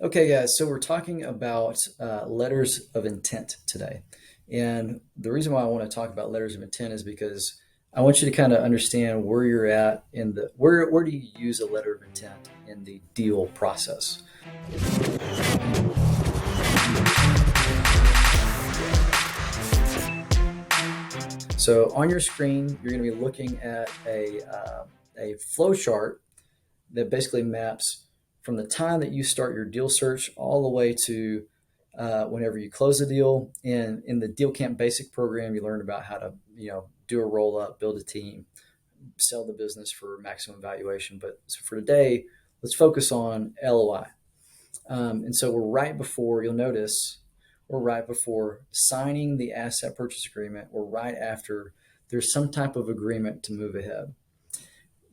Okay, guys, so we're talking about letters of intent today. And the reason why I want to talk about letters of intent is because I want you to kind of understand where you're at in the where do you use a letter of intent in the deal process. So on your screen, you're going to be looking at a flow chart that basically maps from the time that you start your deal search all the way to whenever you close a deal. And in the Deal Camp Basic program, you learn about how to do a roll up, build a team, sell the business for maximum valuation. But so for today, let's focus on LOI. And so we're right before, you'll notice, we're right before signing the asset purchase agreement, or right after there's some type of agreement to move ahead.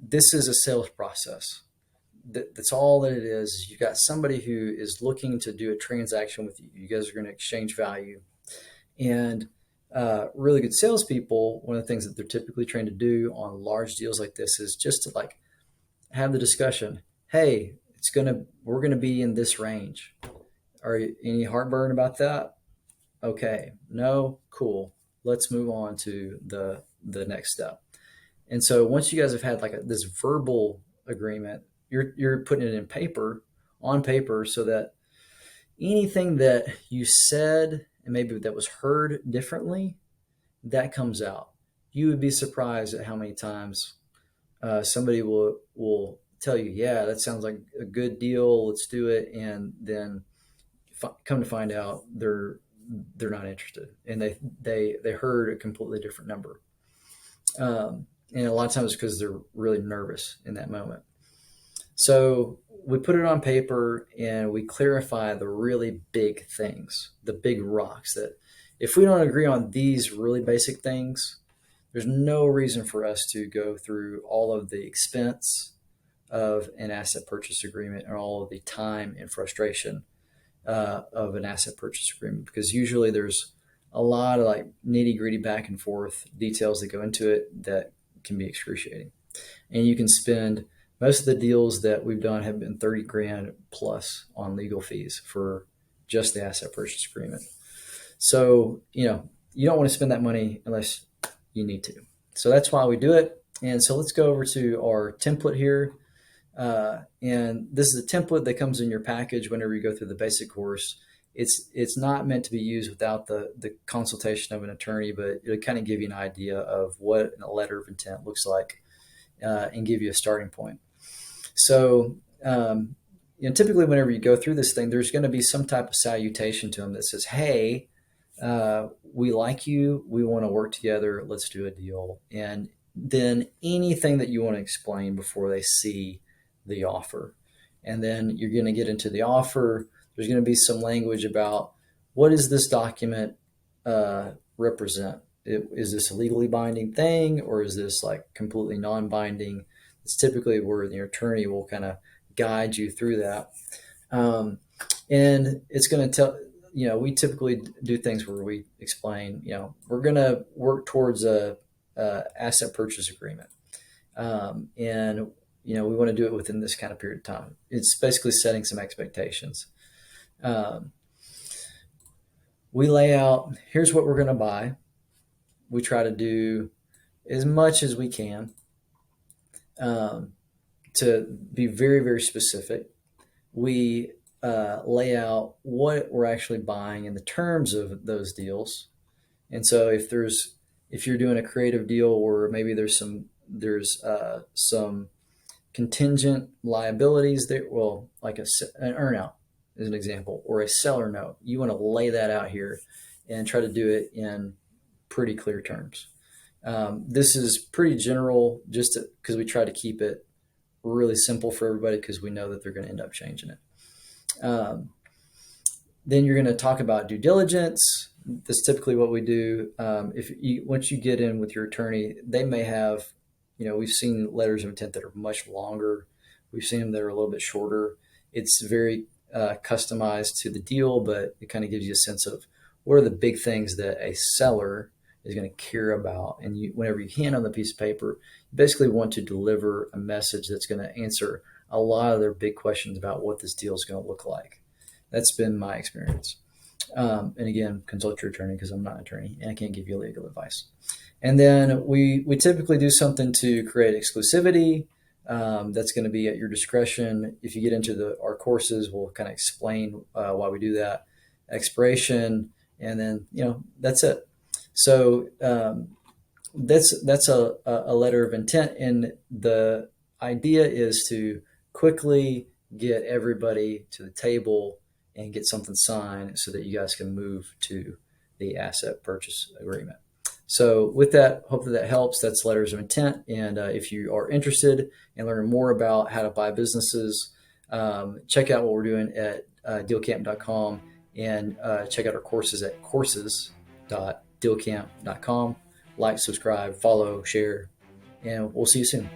This is a sales process. That's all that it is. You've got somebody who is looking to do a transaction with you. You guys are going to exchange value. And really good salespeople, one of the things that they're typically trained to do on large deals like this is just to like have the discussion. Hey, we're gonna be in this range. Are you any heartburn about that? Okay, no, cool. Let's move on to the next step. And so once you guys have had like this verbal agreement, you're putting it in paper, on paper, so that anything that you said and maybe that was heard differently, that comes out. You would be surprised at how many times somebody will tell you, "Yeah, that sounds like a good deal. Let's do it," and then come to find out they're not interested, and they heard a completely different number. And a lot of times it's because they're really nervous in that moment. So we put it on paper and we clarify the really big things, the big rocks that if we don't agree on these really basic things, there's no reason for us to go through all of the expense of an asset purchase agreement and all of the time and frustration of an asset purchase agreement, because usually there's a lot of like nitty gritty back and forth details that go into it that can be excruciating. And you can spend most of the deals that we've done have been 30 grand plus on legal fees for just the asset purchase agreement. So, you don't want to spend that money unless you need to. So that's why we do it. And so let's go over to our template here. And this is a template that comes in your package whenever you go through the basic course. It's not meant to be used without the consultation of an attorney, but it'll kind of give you an idea of what a letter of intent looks like and give you a starting point. So, typically whenever you go through this thing, there's going to be some type of salutation to them that says, "Hey, we like you. We want to work together. Let's do a deal." And then anything that you want to explain before they see the offer. And then you're going to get into the offer. There's going to be some language about what does this document represent? Is this a legally binding thing, or is this like completely non-binding? It's typically where the attorney will kind of guide you through that. And it's going to tell, we typically do things where we explain, we're going to work towards a asset purchase agreement. And, we want to do it within this kind of period of time. It's basically setting some expectations. We lay out, here's what we're going to buy. We try to do as much as we can to be very, very specific. We lay out what we're actually buying in the terms of those deals. And so if you're doing a creative deal where maybe there's some contingent liabilities there, well, like an earnout is an example, or a seller note, you want to lay that out here and try to do it in pretty clear terms. This is pretty general just because we try to keep it really simple for everybody, because we know that they're going to end up changing it. Then you're going to talk about due diligence. That's typically what we do. Once you get in with your attorney, they may have, we've seen letters of intent that are much longer. We've seen them that are a little bit shorter. It's very customized to the deal, but it kind of gives you a sense of what are the big things that a seller is going to care about. And whenever you hand on the piece of paper, you basically want to deliver a message that's going to answer a lot of their big questions about what this deal is going to look like. That's been my experience. And again, consult your attorney because I'm not an attorney and I can't give you legal advice. And then we typically do something to create exclusivity. That's going to be at your discretion. If you get into our courses, we'll kind of explain why we do that. Expiration, and then that's it. So that's a letter of intent, and the idea is to quickly get everybody to the table and get something signed so that you guys can move to the asset purchase agreement. So with that, hopefully that helps. That's letters of intent. And if you are interested in learning more about how to buy businesses, check out what we're doing at dealcamp.com, and check out our courses at courses.dealcamp.com. Like, subscribe, follow, share, and we'll see you soon.